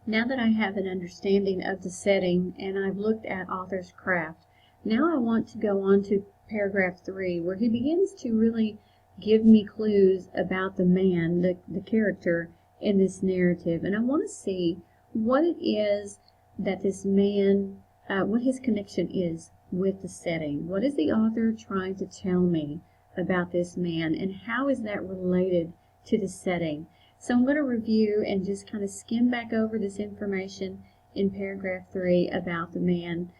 Now that I have an understanding of the setting and I've looked at author's craft, now I want to go on to paragraph 3, where he begins to really give me clues about the man, the character in this narrative. And I want to see what it is that this man, what his connection is with the setting. What is the author trying to tell me about this man, and how is that related to the setting? So I'm going to review and just kind of skim back over this information in paragraph 3 about the man.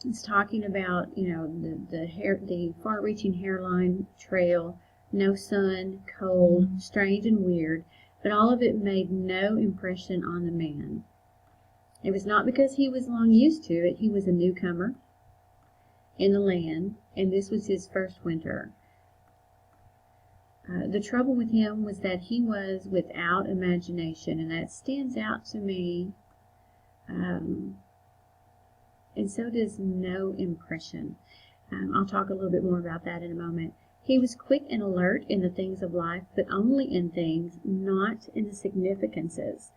It's talking about, the far-reaching hairline trail, no sun, cold, strange and weird, but all of it made no impression on the man. It was not because he was long used to it. He was a newcomer in the land, and this was his first winter. The trouble with him was that he was without imagination, and that stands out to me, and so does no impression. I'll talk a little bit more about that in a moment. He was quick and alert in the things of life, but only in things, not in the significances.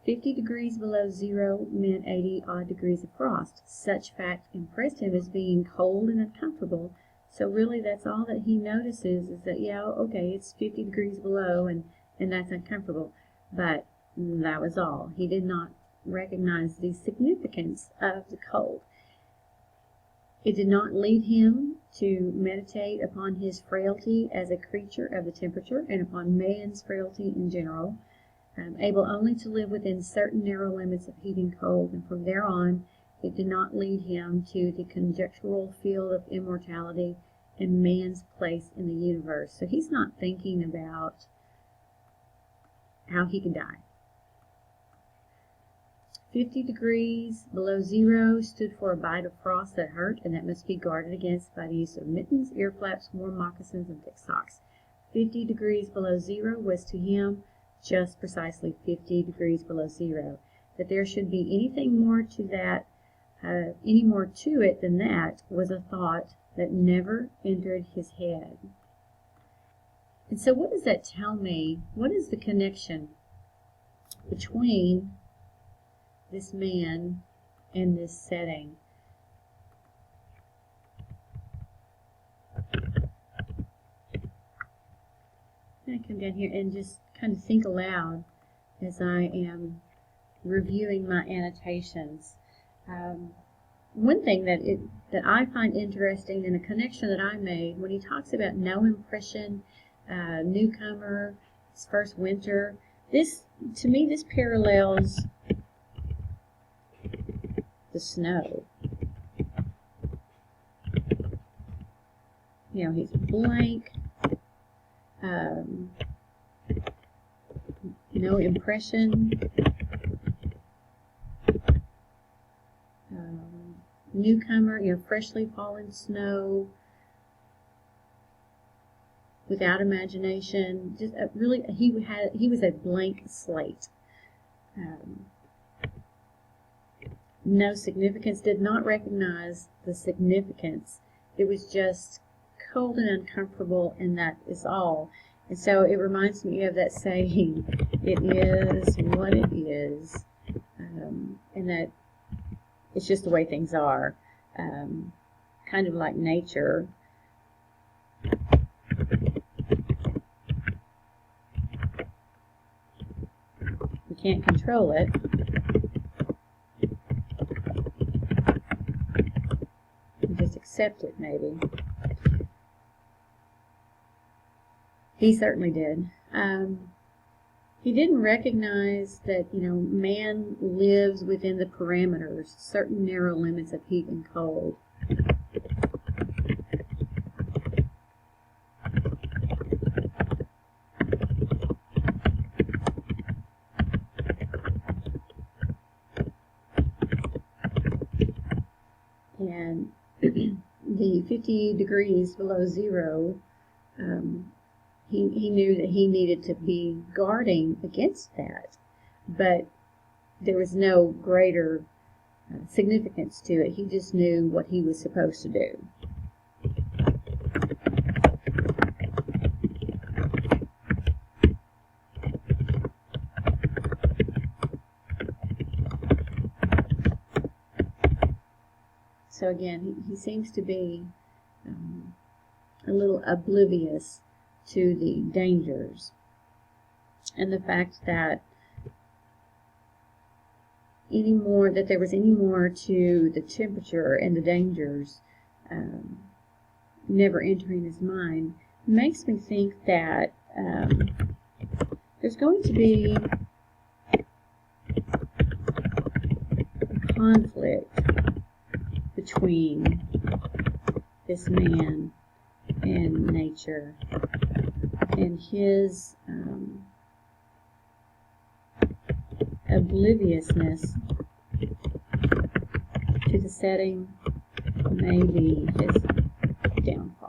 50 degrees below zero meant 80 odd degrees of frost. Such fact impressed him as being cold and uncomfortable. So really that's all that he notices, is that, yeah, okay, it's 50 degrees below and that's uncomfortable. But that was all. He did not recognize the significance of the cold. It did not lead him to meditate upon his frailty as a creature of the temperature and upon man's frailty in general, able only to live within certain narrow limits of heat and cold. And from there on, it did not lead him to the conjectural field of immortality and man's place in the universe. So he's not thinking about how he can die. 50 degrees below zero stood for a bite of frost that hurt and that must be guarded against by the use of mittens, ear flaps, warm moccasins, and thick socks. 50 degrees below zero was to him just precisely 50 degrees below zero. That there should be anything more to that, any more to it than that, was a thought that never entered his head. And so what does that tell me? What is the connection between this man and this setting? I'm going to come down here and just kind of think aloud as I am reviewing my annotations. One thing that I find interesting, and a connection that I made when he talks about no impression, newcomer, his first winter, this, to me, this parallels the snow. You know, he's blank, no impression, newcomer, you know, freshly fallen snow, without imagination, just really, he was a blank slate. No significance, did not recognize the significance. It was just cold and uncomfortable, and that is all. And so it reminds me of that saying, it is what it is, and that it's just the way things are, kind of like nature. We can't control it. We just accept it, maybe. He certainly did. He didn't recognize that, you know, man lives within the parameters, certain narrow limits of heat and cold. And the 50 degrees below zero, he knew that he needed to be guarding against that, but there was no greater significance to it. He just knew what he was supposed to do. So again, he seems to be a little oblivious to the dangers and the fact that there was any more to the temperature and the dangers never entering his mind makes me think that there's going to be a conflict between this man and nature, and his obliviousness to the setting may be his downfall.